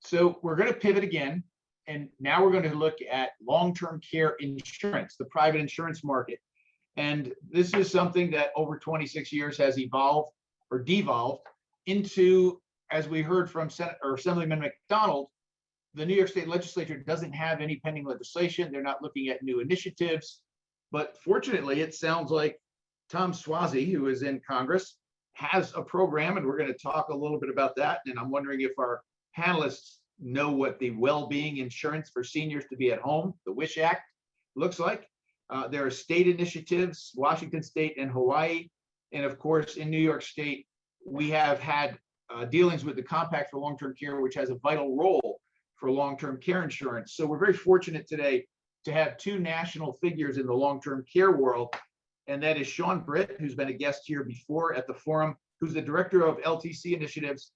So we're going to pivot again, and now we're going to look at long-term care insurance, the private insurance market. And this is something that over 26 years has evolved or devolved into, as we heard from Assemblyman McDonald, the New York State Legislature doesn't have any pending legislation. They're not looking at new initiatives. But fortunately, it sounds like Tom Suozzi, who is in Congress, has a program, and we're going to talk a little bit about that. And I'm wondering if our panelists know what the well-being insurance for seniors to be at home, the WISH Act, looks like. There are state initiatives, Washington State and Hawaii. And of course, in New York State, we have had dealings with the Compact for Long-Term Care, which has a vital role for long-term care insurance. So we're very fortunate today to have two national figures in the long-term care world. And that is Shawn Britt, who's been a guest here before at the forum, who's the director of LTC initiatives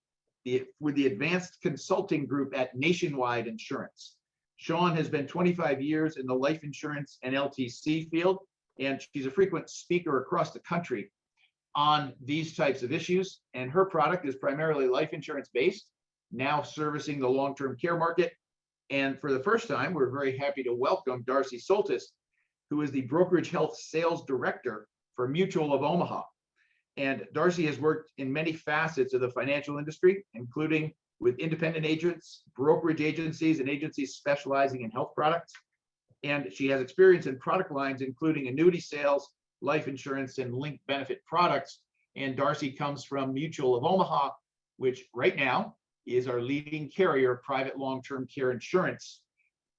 with the Advanced Consulting Group at Nationwide Insurance. Shawn has been 25 years in the life insurance and LTC field, and she's a frequent speaker across the country on these types of issues. And her product is primarily life insurance based, now servicing the long-term care market. And for the first time, we're very happy to welcome Darcy Soltys, who is the Brokerage Health Sales Director for Mutual of Omaha. And Darcy has worked in many facets of the financial industry, including with independent agents, brokerage agencies, and agencies specializing in health products. And she has experience in product lines, including annuity sales, life insurance, and linked benefit products. And Darcy comes from Mutual of Omaha, which right now is our leading carrier of private long-term care insurance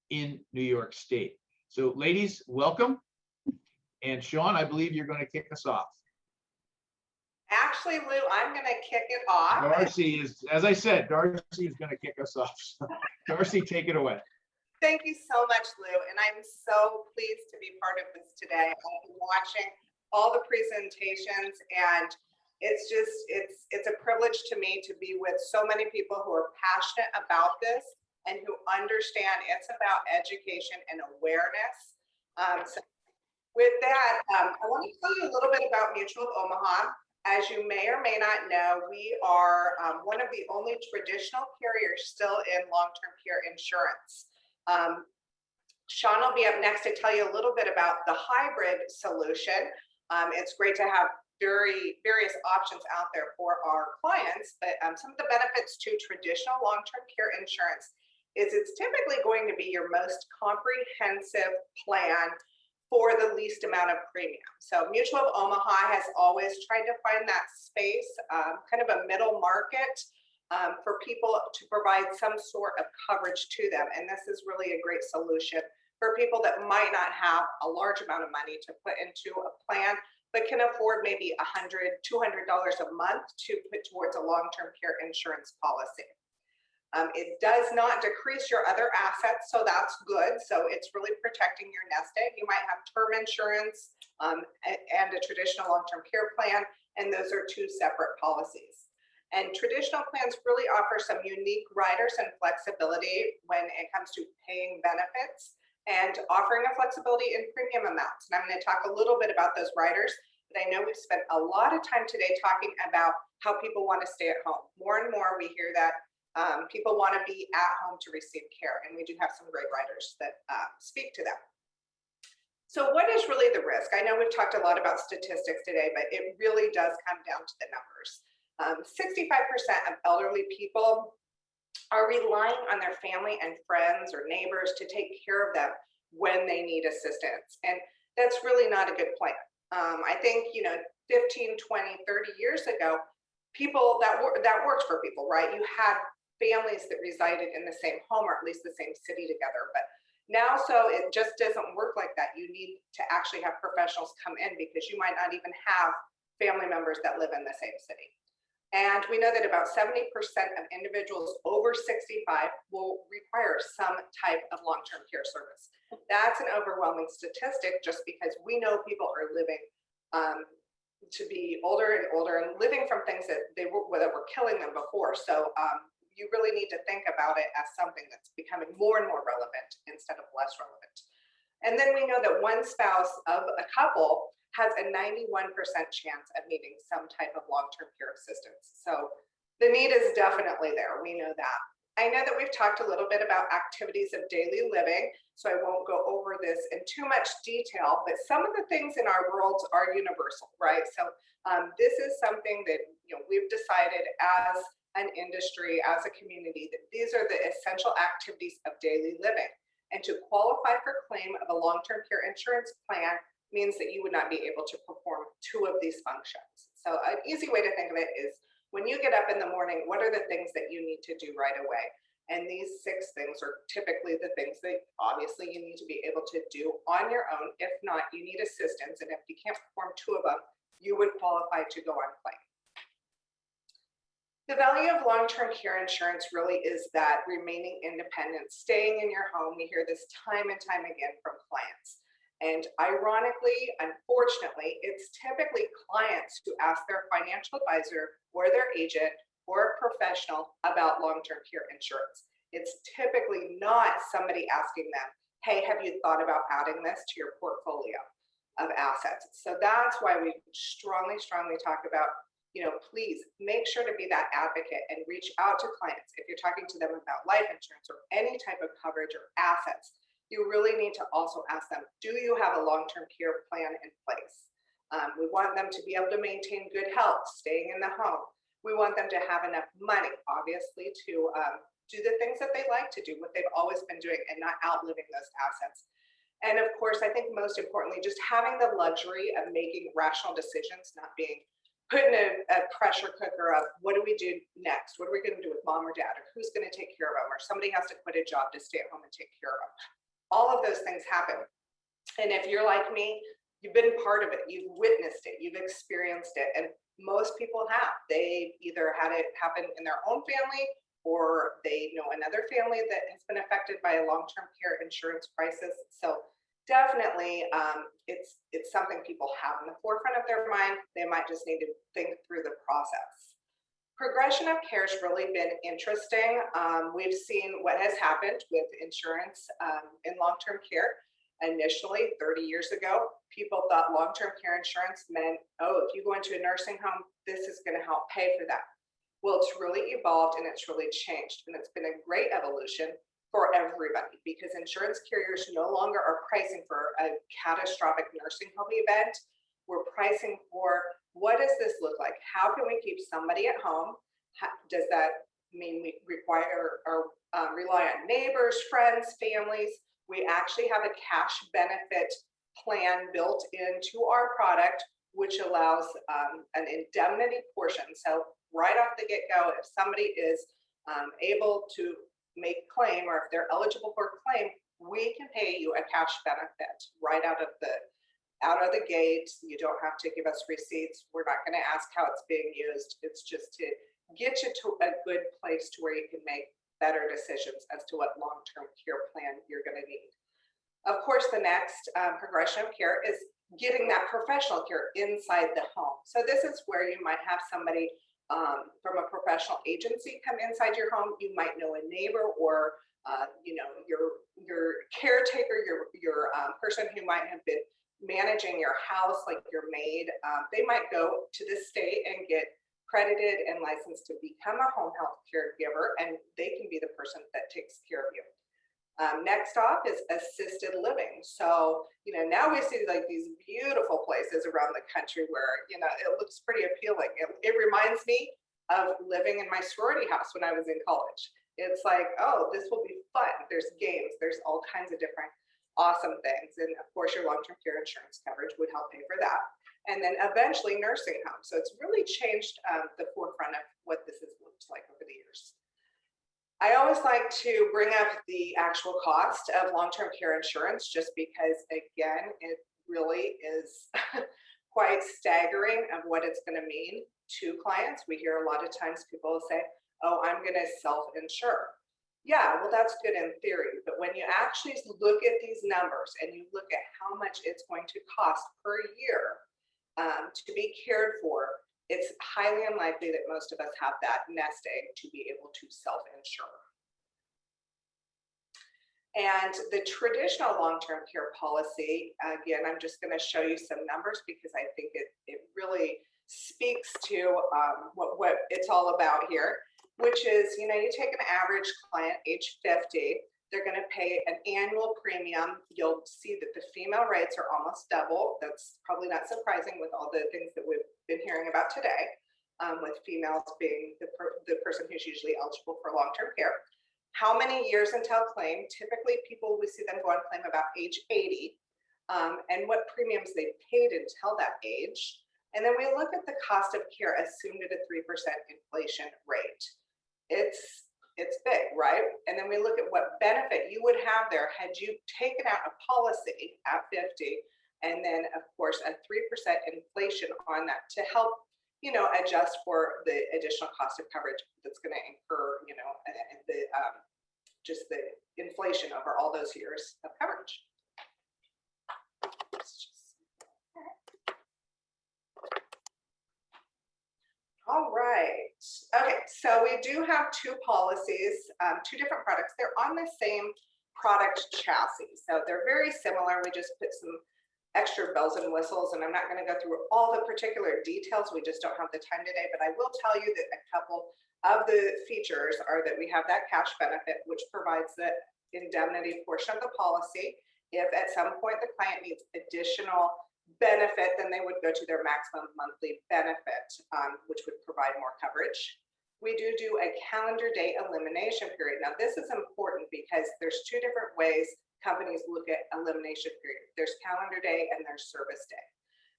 in New York State. So ladies, welcome. And Shawn, I believe you're going to kick us off. Actually, Lou, I'm going to kick it off. Darcy is, as I said, Darcy is going to kick us off. So, Darcy, take it away. Thank you so much, Lou. And I'm so pleased to be part of this today. I've been watching all the presentations, and it's a privilege to me to be with so many people who are passionate about this and who understand it's about education and awareness. So with that, I want to tell you a little bit about Mutual of Omaha. As you may or may not know, we are one of the only traditional carriers still in long-term care insurance. Shawn will be up next to tell you a little bit about the hybrid solution. It's great to have various options out there for our clients, but some of the benefits to traditional long-term care insurance is it's typically going to be your most comprehensive plan for the least amount of premium. So Mutual of Omaha has always tried to find that space, kind of a middle market for people to provide some sort of coverage to them. And this is really a great solution for people that might not have a large amount of money to put into a plan, but can afford maybe $100, $200 a month to put towards a long-term care insurance policy. It does not decrease your other assets, so that's good. So it's really protecting your nest egg. You might have term insurance and a traditional long-term care plan, and those are two separate policies. And traditional plans really offer some unique riders and flexibility when it comes to paying benefits and offering a flexibility in premium amounts. And I'm going to talk a little bit about those riders, but I know we've spent a lot of time today talking about how people want to stay at home. More and more we hear that people want to be at home to receive care, and we do have some great writers that speak to them. So what is really the risk? I know we've talked a lot about statistics today, but it really does come down to the numbers. 65% of elderly people are relying on their family and friends or neighbors to take care of them when they need assistance, and that's really not a good plan. I think, 15, 20, 30 years ago, people that worked for people, right? You had families that resided in the same home or at least the same city together. But now, so it just doesn't work like that. You need to actually have professionals come in because you might not even have family members that live in the same city. And we know that about 70% of individuals over 65 will require some type of long-term care service. That's an overwhelming statistic just because we know people are living to be older and older and living from things that were killing them before. So you really need to think about it as something that's becoming more and more relevant instead of less relevant. And then we know that one spouse of a couple has a 91% chance of needing some type of long-term care assistance. So the need is definitely there. We know that. I know that we've talked a little bit about activities of daily living, so I won't go over this in too much detail, but some of the things in our worlds are universal, right? So this is something that we've decided as an industry, as a community, that these are the essential activities of daily living. And to qualify for claim of a long-term care insurance plan means that you would not be able to perform 2 of these functions. So an easy way to think of it is, when you get up in the morning, what are the things that you need to do right away? And these 6 things are typically the things that obviously you need to be able to do on your own. If not, you need assistance. And if you can't perform 2 of them, you would qualify to go on claim. The value of long-term care insurance really is that remaining independent, staying in your home. We hear this time and time again from clients. And ironically, unfortunately, it's typically clients who ask their financial advisor or their agent or a professional about long-term care insurance. It's typically not somebody asking them, hey, have you thought about adding this to your portfolio of assets? So that's why we strongly talk about, please make sure to be that advocate and reach out to clients. If you're talking to them about life insurance or any type of coverage or assets, you really need to also ask them, do you have a long-term care plan in place? We want them to be able to maintain good health, staying in the home. We want them to have enough money, obviously, to do the things that they like to do, what they've always been doing, and not outliving those assets. And of course, I think most importantly, just having the luxury of making rational decisions, not being put in a pressure cooker of what do we do next? What are we going to do with mom or dad? Or who's going to take care of them? Or somebody has to quit a job to stay at home and take care of them. All of those things happen. And if you're like me, you've been part of it, you've witnessed it, you've experienced it. And most people have. They either had it happen in their own family, or they know another family that has been affected by a long-term care insurance crisis. So definitely, it's something people have in the forefront of their mind. They might just need to think through the process. Progression of care has really been interesting. We've seen what has happened with insurance in long-term care. Initially, 30 years ago, people thought long-term care insurance meant, oh, if you go into a nursing home, this is going to help pay for that. Well, it's really evolved and it's really changed. And it's been a great evolution for everybody, because insurance carriers no longer are pricing for a catastrophic nursing home event. We're pricing for, what does this look like? How can we keep somebody at home? Does that mean we require or rely on neighbors, friends, families? We actually have a cash benefit plan built into our product, which allows an indemnity portion. So right off the get-go, if somebody is able to make claim, or if they're eligible for a claim, we can pay you a cash benefit right out of the gate. You don't have to give us receipts. We're not going to ask how it's being used. It's just to get you to a good place to where you can make better decisions as to what long-term care plan you're going to need. Of course, the next progression of care is getting that professional care inside the home. So this is where you might have somebody from a professional agency come inside your home. You might know a neighbor, or your caretaker, your person who might have been managing your house, like your maid. They might go to the state and get credited and licensed to become a home health caregiver, and they can be the person that takes care of you. Next off is assisted living. So, now we see like these beautiful places around the country where, it looks pretty appealing. It reminds me of living in my sorority house when I was in college. It's like, oh, this will be fun. There's games, there's all kinds of different awesome things. And of course, your long-term care insurance coverage would help pay for that. And then eventually nursing homes. So it's really changed the forefront of what this has looked like over the years. I always like to bring up the actual cost of long-term care insurance, just because, again, it really is quite staggering of what it's going to mean to clients. We hear a lot of times people say, oh, I'm going to self-insure. Yeah, well, that's good in theory. But when you actually look at these numbers and you look at how much it's going to cost per year to be cared for, it's highly unlikely that most of us have that nest egg to be able to self-insure. And the traditional long-term care policy, again, I'm just going to show you some numbers because I think it really speaks to what it's all about here. which is, you take an average client, age 50, they're going to pay an annual premium. You'll see that the female rates are almost double. That's probably not surprising with all the things that we've been hearing about today, with females being the person who's usually eligible for long-term care. How many years until claim? Typically, we see them go on claim about age 80, and what premiums they paid until that age. And then we look at the cost of care assumed at a 3% inflation rate. It's big, right? And then we look at what benefit you would have there had you taken out a policy at 50, and then of course a 3% inflation on that to help, adjust for the additional cost of coverage that's going to incur, and the just the inflation over all those years of coverage. All right. Okay, so we do have two policies, two different products. They're on the same product chassis, so they're very similar. We just put some extra bells and whistles, and I'm not going to go through all the particular details. We just don't have the time today, but I will tell you that a couple of the features are that we have that cash benefit, which provides the indemnity portion of the policy. If at some point the client needs additional benefit, then they would go to their maximum monthly benefit, which would provide more coverage. We do a calendar day elimination period. Now, this is important because there's two different ways companies look at elimination period. There's calendar day and there's service day.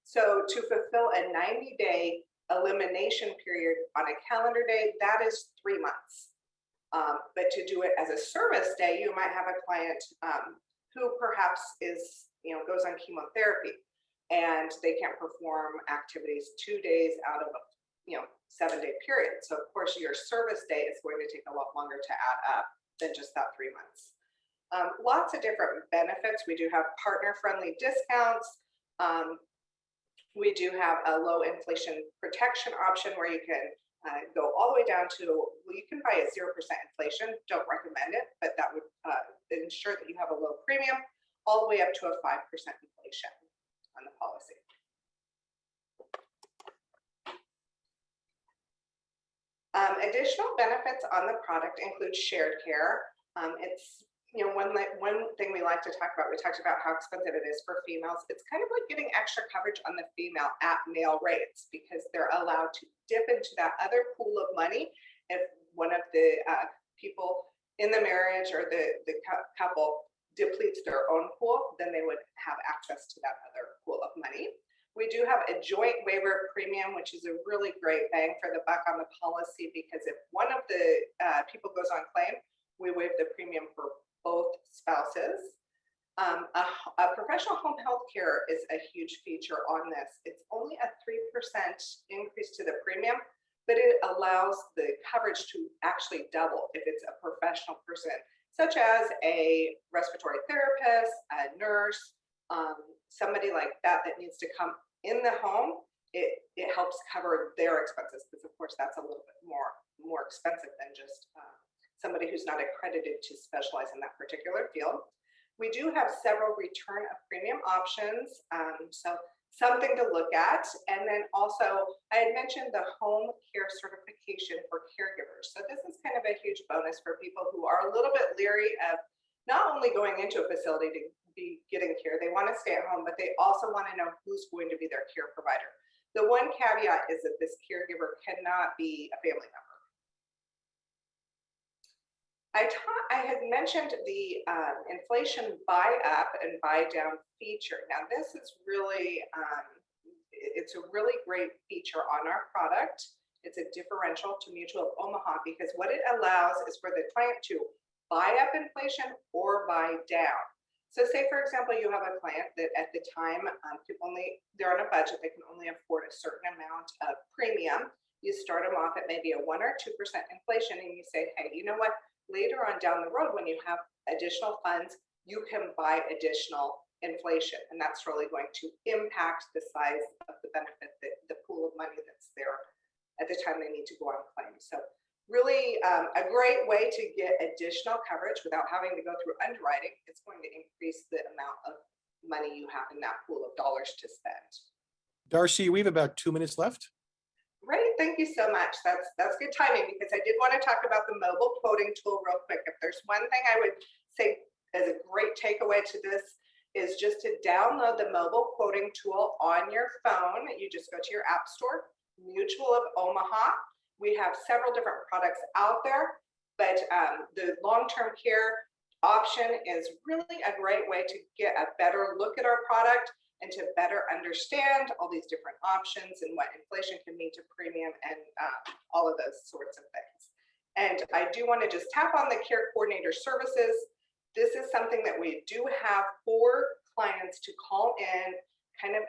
So to fulfill a 90-day elimination period on a calendar day, that is 3 months. But to do it as a service day, you might have a client who perhaps goes on chemotherapy, and they can't perform activities 2 days out of a 7-day period. So of course your service day is going to take a lot longer to add up than just that 3 months. Lots of different benefits. We do have partner-friendly discounts. We do have a low inflation protection option where you can go all the way down to, you can buy a 0% inflation. Don't recommend it, but that would ensure that you have a low premium, all the way up to a 5% inflation on the policy. Additional benefits on the product include shared care. It's one thing we like to talk about. We talked about how expensive it is for females. It's kind of like getting extra coverage on the female at male rates, because they're allowed to dip into that other pool of money. If one of the people in the marriage or the couple depletes their own pool, then they would have access to that other pool of money. We do have a joint waiver of premium, which is a really great bang for the buck on the policy, because if one of the people goes on claim, we waive the premium for both spouses. A professional home health care is a huge feature on this. It's only a 3% increase to the premium, but it allows the coverage to actually double if it's a professional person, such as a respiratory therapist, a nurse, somebody like that needs to come in the home. It helps cover their expenses, because of course that's a little bit more expensive than just somebody who's not accredited to specialize in that particular field. We do have several return of premium options, so something to look at. And then also, I had mentioned the home care certification for caregivers. So this is kind of a huge bonus for people who are a little bit leery of not only going into a facility to be getting care, they want to stay at home, but they also want to know who's going to be their care provider. The one caveat is that this caregiver cannot be a family member. I had mentioned the inflation buy up and buy down feature. Now this is really, it's a really great feature on our product. It's a differential to Mutual of Omaha, because what it allows is for the client to buy up inflation or buy down. So say, for example, you have a client that at the time, they're on a budget, they can only afford a certain amount of premium. You start them off at maybe a 1 or 2% inflation, and you say, hey, you know what? Later on down the road, when you have additional funds, you can buy additional inflation, and that's really going to impact the size of the benefit, the pool of money that's there at the time they need to go on claim. So really a great way to get additional coverage without having to go through underwriting. It's going to increase the amount of money you have in that pool of dollars to spend. Darcy, we have about 2 minutes left. Great, thank you so much. That's good timing because I did want to talk about the mobile quoting tool real quick. If there's one thing I would say as a great takeaway to this is just to download the mobile quoting tool on your phone. You just go to your app store, Mutual of Omaha. We have several different products out there, but the long-term care option is really a great way to get a better look at our product and to better understand all these different options and what inflation can mean to premium and all of those sorts of things. And I do want to just tap on the care coordinator services. This is something that we do have for clients to call in, kind of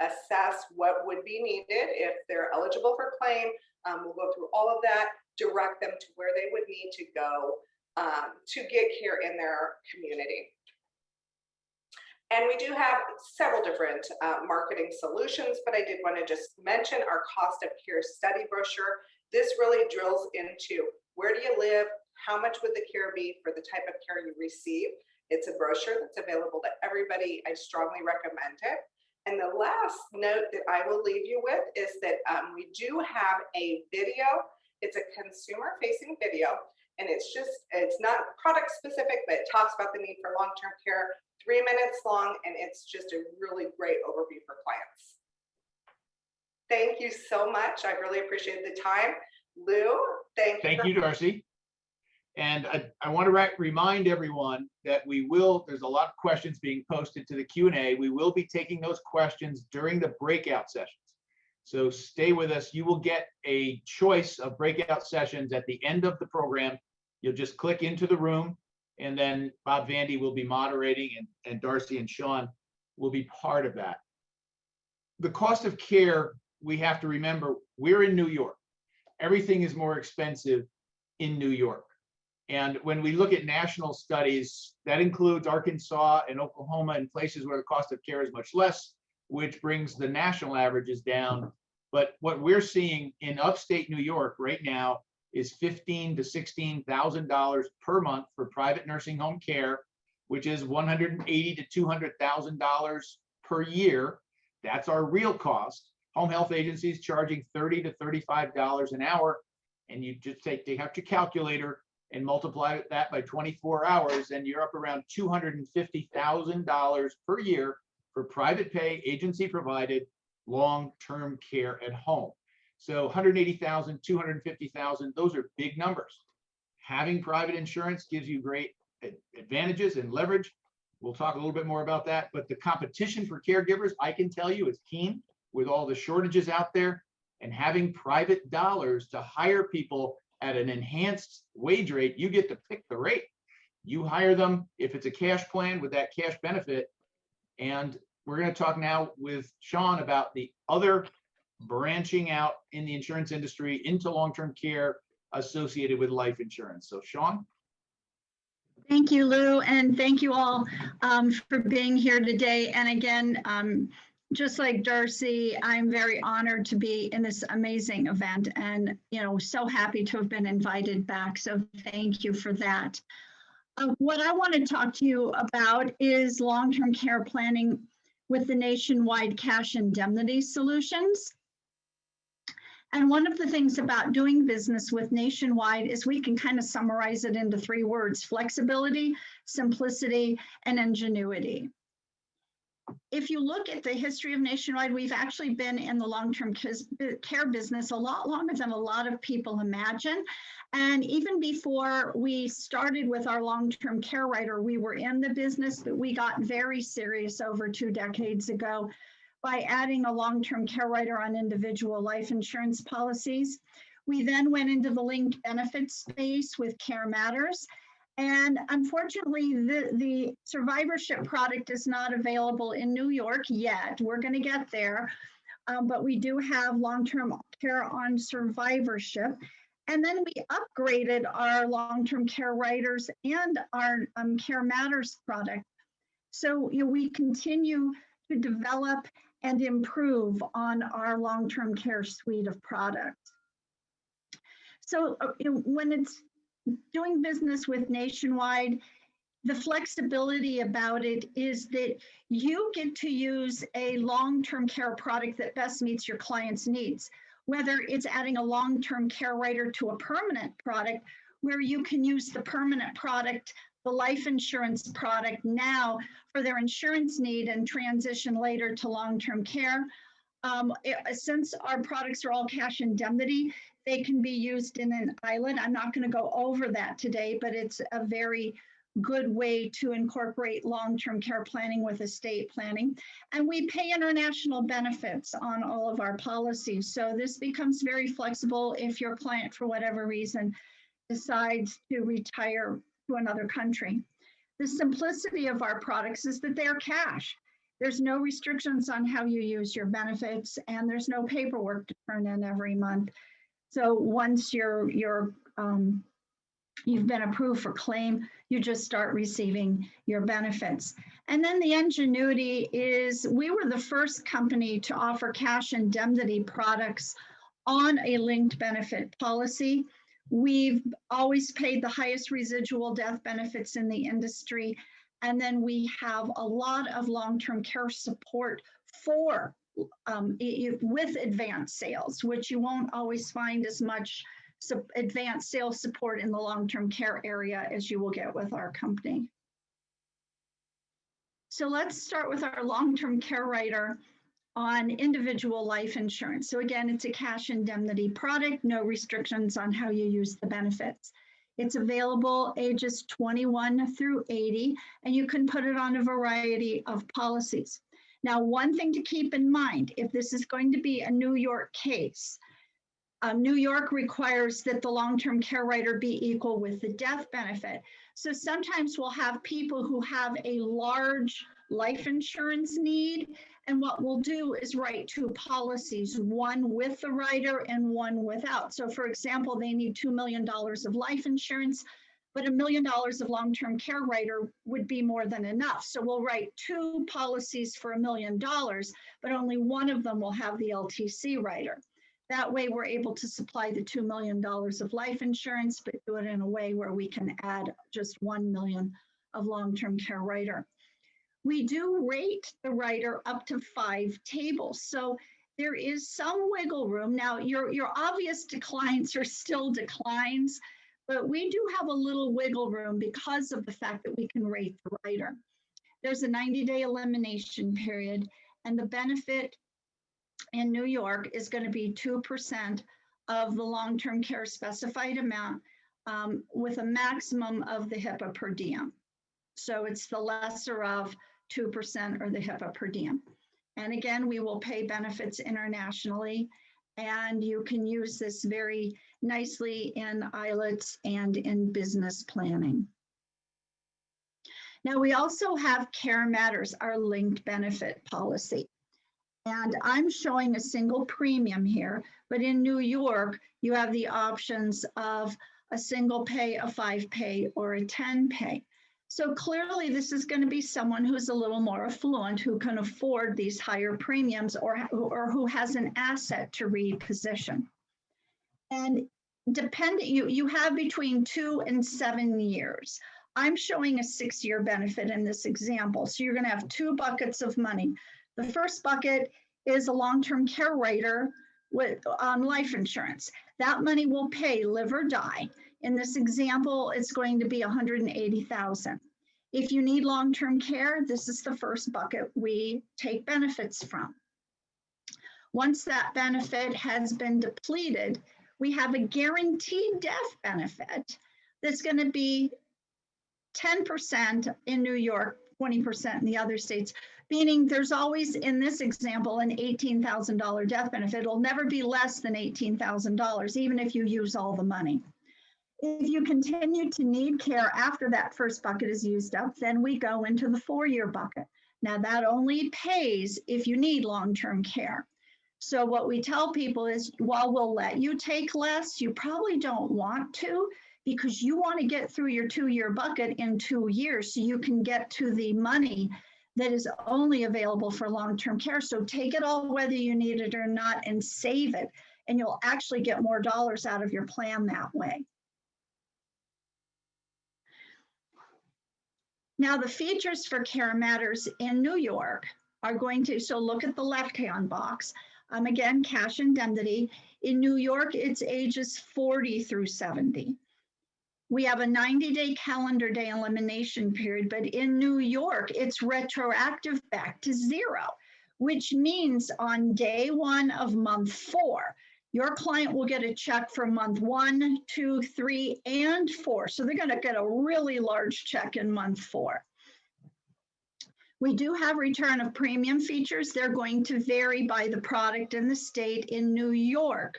assess what would be needed if they're eligible for claim. We'll go through all of that, direct them to where they would need to go to get care in their community. And we do have several different marketing solutions, but I did want to just mention our cost of care study brochure. This really drills into where do you live, how much would the care be for the type of care you receive. It's a brochure that's available to everybody. I strongly recommend it. And the last note that I will leave you with is that we do have a video. It's a consumer-facing video, and it's not product specific, but it talks about the need for long-term care, 3 minutes long, and it's just a really great overview for clients. Thank you so much. I really appreciate the time. Lou, Thank you, Darcy. And I want to remind everyone that there's a lot of questions being posted to the Q&A. We will be taking those questions during the breakout sessions. So stay with us. You will get a choice of breakout sessions at the end of the program. You'll just click into the room, and then Bob Vandy will be moderating, and Darcy and Shawn will be part of that. The cost of care, we have to remember, we're in New York. Everything is more expensive in New York. And when we look at national studies, that includes Arkansas and Oklahoma and places where the cost of care is much less, which brings the national averages down. But what we're seeing in upstate New York right now is $15,000 to $16,000 per month for private nursing home care, which is $180,000 to $200,000 per year. That's our real cost. Home health agencies charging $30 to $35 an hour, and you just take out your calculator and multiply that by 24 hours, and you're up around $250,000 per year for private pay, agency provided, long-term care at home. So 180,000, 250,000, those are big numbers. Having private insurance gives you great advantages and leverage. We'll talk a little bit more about that, but the competition for caregivers, I can tell you, is keen with all the shortages out there, and having private dollars to hire people at an enhanced wage rate. You get to pick the rate. You hire them if it's a cash plan with that cash benefit. And we're going to talk now with Shawn about the other branching out in the insurance industry into long-term care associated with life insurance. So Shawn. Thank you, Lou, and thank you all for being here today. And again, just like Darcy, I'm very honored to be in this amazing event, and so happy to have been invited back. So thank you for that. What I want to talk to you about is long-term care planning with the nationwide cash indemnity solutions. And one of the things about doing business with Nationwide is we can kind of summarize it into 3 words: flexibility, simplicity, and ingenuity. If you look at the history of Nationwide, we've actually been in the long-term care business a lot longer than a lot of people imagine. And even before we started with our long-term care writer, we were in the business, but we got very serious over 2 decades ago by adding a long-term care writer on individual life insurance policies. We then went into the linked benefits space with CareMatters. And unfortunately, the survivorship product is not available in New York yet. We're going to get there, but we do have long-term care on survivorship. And then we upgraded our long-term care writers and our CareMatters product. So we continue to develop and improve on our long-term care suite of products. So when it's doing business with Nationwide, the flexibility about it is that you get to use a long-term care product that best meets your client's needs. whether it's adding a long-term care rider to a permanent product where you can use the permanent product, the life insurance product now for their insurance need and transition later to long-term care. Since our products are all cash indemnity, they can be used in an island. I'm not going to go over that today, but it's a very good way to incorporate long-term care planning with estate planning. And we pay international benefits on all of our policies. So this becomes very flexible if your client, for whatever reason, decides to retire to another country. The simplicity of our products is that they're cash. There's no restrictions on how you use your benefits, and there's no paperwork to turn in every month. So once you've been approved for claim, you just start receiving your benefits. And then the ingenuity is we were the first company to offer cash indemnity products on a linked benefit policy. We've always paid the highest residual death benefits in the industry. And then we have a lot of long-term care support for with advanced sales, which you won't always find as much advanced sales support in the long-term care area as you will get with our company. So let's start with our long-term care rider on individual life insurance. So again, it's a cash indemnity product, no restrictions on how you use the benefits. It's available ages 21 through 80, and you can put it on a variety of policies. Now, one thing to keep in mind, if this is going to be a New York case, New York requires that the long-term care rider be equal with the death benefit. So sometimes we'll have people who have a large life insurance need, and what we'll do is write two policies, one with the rider and one without. So for example, they need $2 million of life insurance, but $1 million of long-term care rider would be more than enough. So we'll write two policies for $1 million, but only one of them will have the LTC rider. That way we're able to supply the $2 million of life insurance, but do it in a way where we can add just 1 million of long-term care rider. We do rate the rider up to 5 tables. So there is some wiggle room. Now your obvious declines are still declines, but we do have a little wiggle room because of the fact that we can rate the rider. There's a 90-day elimination period, and the benefit in New York is going to be 2% of the long-term care specified amount with a maximum of the HIPAA per diem. So it's the lesser of 2% or the HIPAA per diem. And again, we will pay benefits internationally, and you can use this very nicely in ILETS and in business planning. Now, we also have CareMatters, our linked benefit policy. And I'm showing a single premium here, but in New York, you have the options of a single pay, a 5 pay, or a 10 pay. So clearly this is going to be someone who's a little more affluent, who can afford these higher premiums, or who has an asset to reposition. And you have between 2 and 7 years. I'm showing a 6-year benefit in this example. So you're going to have 2 buckets of money. The first bucket is a long-term care rider on life insurance. That money will pay live or die. In this example, it's going to be $180,000. If you need long-term care, this is the first bucket we take benefits from. Once that benefit has been depleted, we have a guaranteed death benefit that's going to be 10% in New York, 20% in the other states, meaning there's always, in this example, an $18,000 death benefit. It'll never be less than $18,000, even if you use all the money. If you continue to need care after that first bucket is used up, then we go into the 4-year bucket. Now that only pays if you need long-term care. So what we tell people is, while we'll let you take less, you probably don't want to, because you want to get through your 2-year bucket in 2 years so you can get to the money that is only available for long-term care. So take it all whether you need it or not and save it, and you'll actually get more dollars out of your plan that way. Now the features for CareMatters in New York are going to, so look at the left-hand box. Again, cash indemnity. In New York, it's ages 40 through 70. We have a 90-day calendar day elimination period, but in New York, it's retroactive back to 0, which means on day 1 of month 4, your client will get a check for month 1, 2, 3, and 4. So they're going to get a really large check in month 4. We do have return of premium features. They're going to vary by the product and the state. In New York,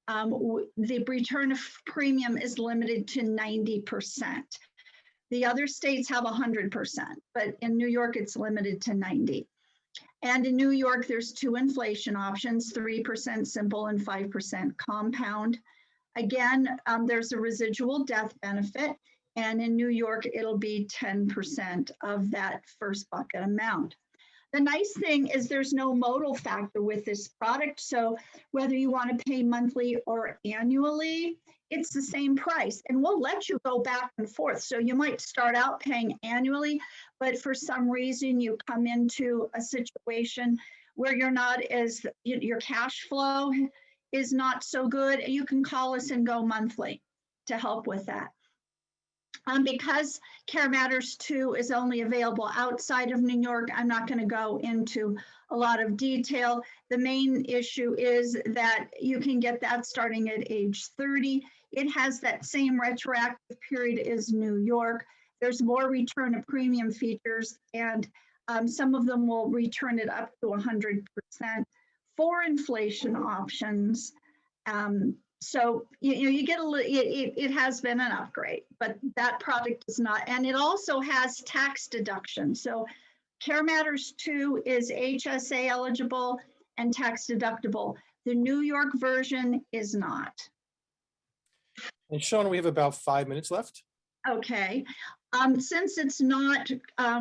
the return of premium is limited to 90%. The other states have 100%, but in New York, it's limited to 90. And in New York, there's 2 inflation options, 3% simple and 5% compound. Again, there's a residual death benefit. And in New York, it'll be 10% of that first bucket amount. The nice thing is there's no modal factor with this product. So whether you want to pay monthly or annually, it's the same price. And we'll let you go back and forth. So you might start out paying annually, but for some reason you come into a situation where you're not as, your cash flow is not so good. You can call us and go monthly to help with that. Because CareMatters 2 is only available outside of New York, I'm not going to go into a lot of detail. The main issue is that you can get that starting at age 30. It has that same retroactive period as New York. There's more return of premium features, and some of them will return it up to 100%. 4 inflation options. So you get a little, it has been an upgrade, but that product is not, and it also has tax deduction. So CareMatters 2 is HSA eligible and tax deductible. The New York version is not. And Shawn, we have about 5 minutes left. Okay. Since it's not,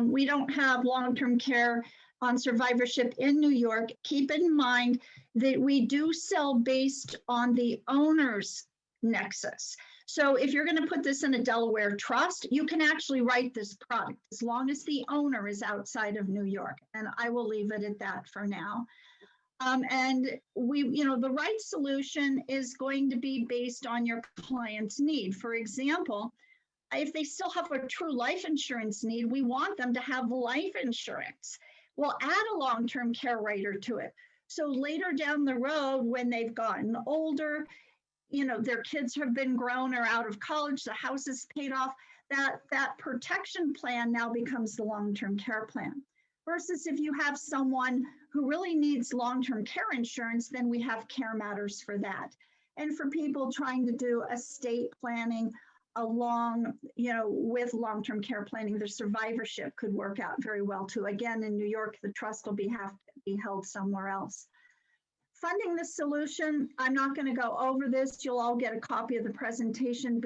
we don't have long-term care on survivorship in New York, keep in mind that we do sell based on the owner's nexus. So if you're going to put this in a Delaware trust, you can actually write this product as long as the owner is outside of New York. And I will leave it at that for now. And the right solution is going to be based on your client's need. For example, if they still have a true life insurance need, we want them to have life insurance. We'll add a long-term care writer to it. So later down the road, when they've gotten older, their kids have been grown or out of college, the house is paid off, that protection plan now becomes the long-term care plan. Versus if you have someone who really needs long-term care insurance, then we have CareMatters for that. And for people trying to do estate planning along, with long-term care planning, the survivorship could work out very well too. Again, in New York, the trust will have to be held somewhere else. Funding the solution, I'm not going to go over this. You'll all get a copy of the presentation,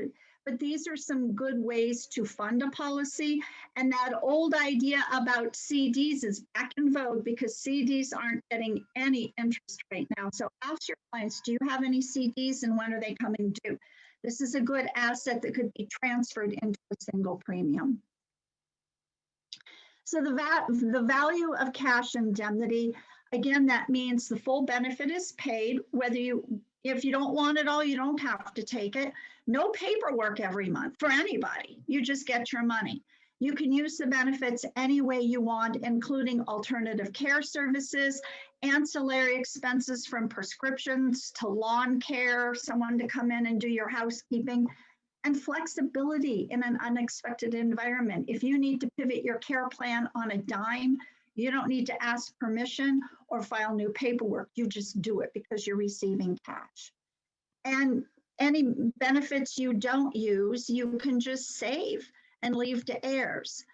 but these are some good ways to fund a policy. And that old idea about CDs is back in vogue because CDs aren't getting any interest right now. So ask your clients, do you have any CDs and when are they coming due? This is a good asset that could be transferred into a single premium. So the value of cash indemnity, again, that means the full benefit is paid, if you don't want it all, you don't have to take it. No paperwork every month for anybody. You just get your money. You can use the benefits any way you want, including alternative care services, ancillary expenses from prescriptions to lawn care, someone to come in and do your housekeeping, and flexibility in an unexpected environment. If you need to pivot your care plan on a dime, you don't need to ask permission or file new paperwork. You just do it because you're receiving cash. And any benefits you don't use, you can just save and leave to heirs.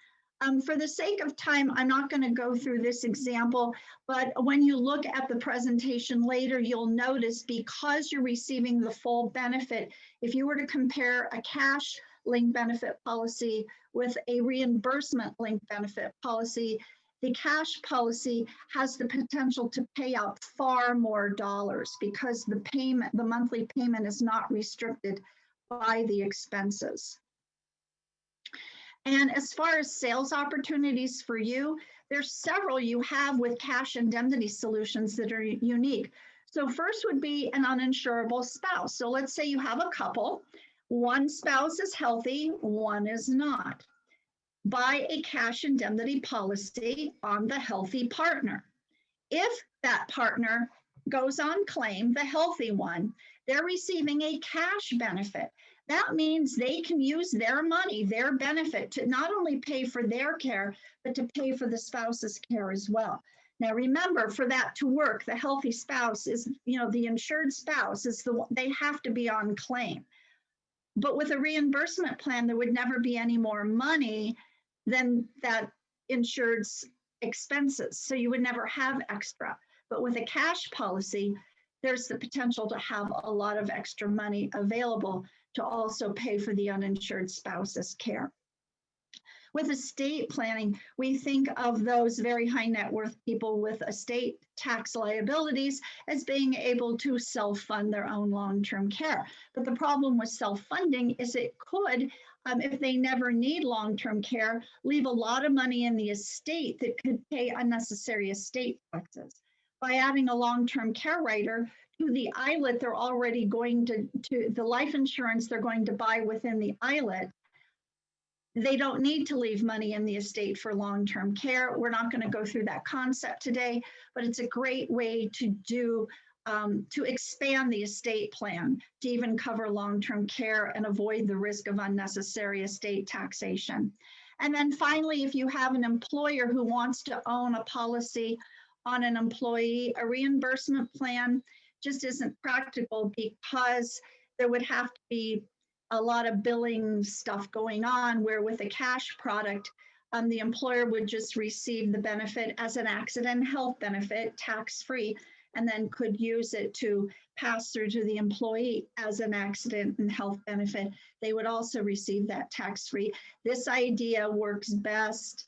For the sake of time, I'm not going to go through this example, but when you look at the presentation later, you'll notice because you're receiving the full benefit, if you were to compare a cash linked benefit policy with a reimbursement linked benefit policy, the cash policy has the potential to pay out far more dollars because the monthly payment is not restricted by the expenses. And as far as sales opportunities for you, there's several you have with cash indemnity solutions that are unique. So first would be an uninsurable spouse. So let's say you have a couple, one spouse is healthy, one is not. Buy a cash indemnity policy on the healthy partner. If that partner goes on claim, the healthy one, they're receiving a cash benefit. That means they can use their money, their benefit, to not only pay for their care, but to pay for the spouse's care as well. Now, remember, for that to work, the healthy spouse is, the insured spouse is they have to be on claim. But with a reimbursement plan, there would never be any more money than that insured's expenses. So you would never have extra. But with a cash policy, there's the potential to have a lot of extra money available to also pay for the uninsured spouse's care. With estate planning, we think of those very high net worth people with estate tax liabilities as being able to self-fund their own long-term care. But the problem with self-funding is it could, if they never need long-term care, leave a lot of money in the estate that could pay unnecessary estate taxes. By adding a long-term care rider to the ILET, they're already going to the life insurance they're going to buy within the ILET. They don't need to leave money in the estate for long-term care. We're not going to go through that concept today, but it's a great way to do to expand the estate plan to even cover long-term care and avoid the risk of unnecessary estate taxation. And then finally, if you have an employer who wants to own a policy on an employee, a reimbursement plan just isn't practical because there would have to be a lot of billing stuff going on, where with a cash product, the employer would just receive the benefit as an accident health benefit, tax-free, and then could use it to pass through to the employee as an accident and health benefit. They would also receive that tax-free. This idea works best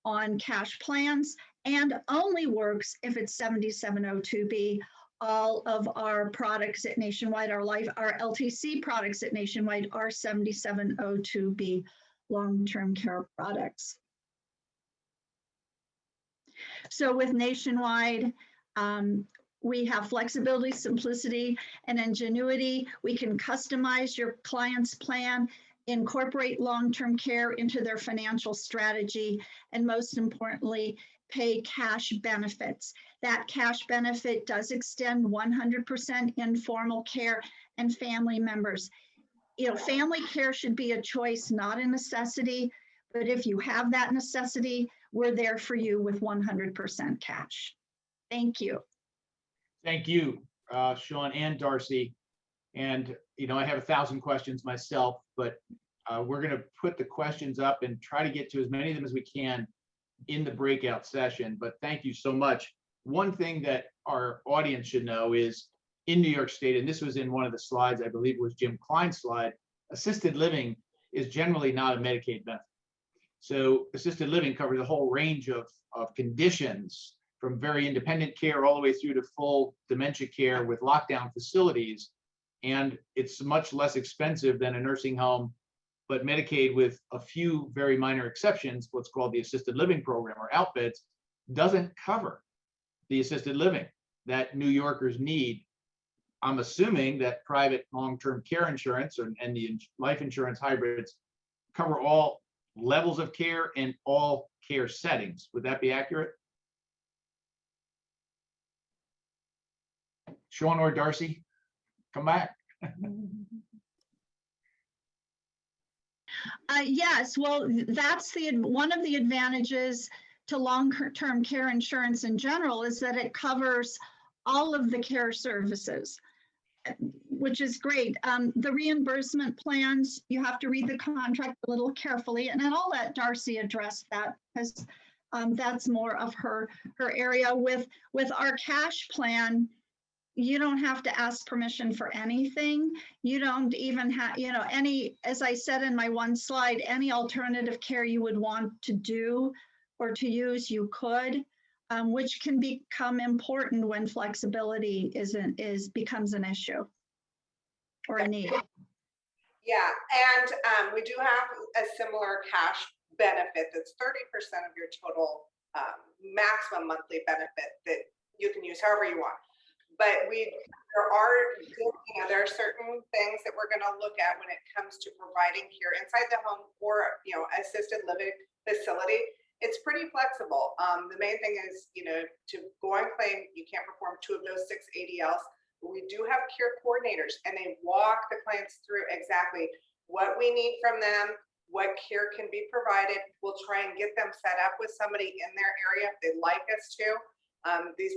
on cash plans and only works if it's 7702B. All of our products at Nationwide, our LTC products at Nationwide are 7702B long-term care products. So with Nationwide, we have flexibility, simplicity, and ingenuity. We can customize your client's plan, incorporate long-term care into their financial strategy, and most importantly, pay cash benefits. That cash benefit does extend 100% informal care and family members. Family care should be a choice, not a necessity, but if you have that necessity, we're there for you with 100% cash. Thank you. Thank you, Shawn and Darcy. And, I have 1,000 questions myself, but we're going to put the questions up and try to get to as many of them as we can in the breakout session. But thank you so much. One thing that our audience should know is in New York State, and this was in one of the slides, I believe it was Jim Klein's slide, assisted living is generally not a Medicaid benefit. So assisted living covers a whole range of conditions, from very independent care all the way through to full dementia care with lockdown facilities. And it's much less expensive than a nursing home, but Medicaid, with a few very minor exceptions, what's called the assisted living program or outbeds, doesn't cover the assisted living that New Yorkers need. I'm assuming that private long-term care insurance and the life insurance hybrids cover all levels of care and all care settings. Would that be accurate? Shawn or Darcy, come back. Yes, well, that's one of the advantages to long-term care insurance in general is that it covers all of the care services, which is great. The reimbursement plans, you have to read the contract a little carefully, and then I'll let Darcy address that because that's more of her area. With our cash plan, you don't have to ask permission for anything. You don't even have, any, as I said in my one slide, any alternative care you would want to do or to use, you could, which can become important when flexibility becomes an issue or a need. Yeah, and we do have a similar cash benefit that's 30% of your total maximum monthly benefit that you can use however you want. But there are certain things that we're going to look at when it comes to providing care inside the home or, assisted living facility. It's pretty flexible. The main thing is, to go on claim, you can't perform 2 of those 6 ADLs. But we do have care coordinators, and they walk the clients through exactly what we need from them, what care can be provided. We'll try and get them set up with somebody in their area if they like us to. These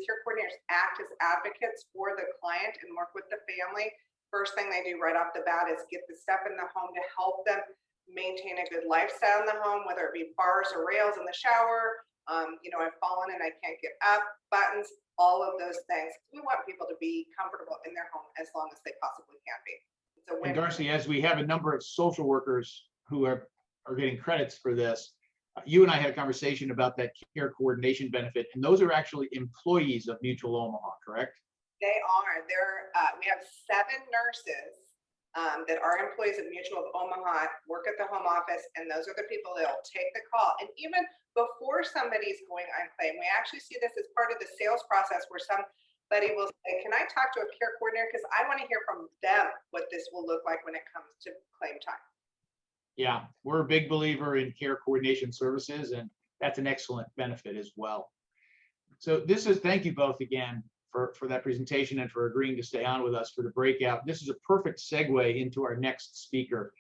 care coordinators act as advocates for the client and work with the family. First thing they do right off the bat is get the stuff in the home to help them maintain a good lifestyle in the home, whether it be bars or rails in the shower. I've fallen and I can't get up, buttons, all of those things. We want people to be comfortable in their home as long as they possibly can be. And Darcy, as we have a number of social workers who are getting credits for this, you and I had a conversation about that care coordination benefit, and those are actually employees of Mutual Omaha, correct? They are. We have 7 nurses that are employees of Mutual of Omaha, work at the home office, and those are the people that'll take the call. And even before somebody's going on claim, we actually see this as part of the sales process where somebody will say, can I talk to a care coordinator? Because I want to hear from them what this will look like when it comes to claim time. Yeah, we're a big believer in care coordination services, and that's an excellent benefit as well. So thank you both again for that presentation and for agreeing to stay on with us for the breakout. This is a perfect segue into our next speaker.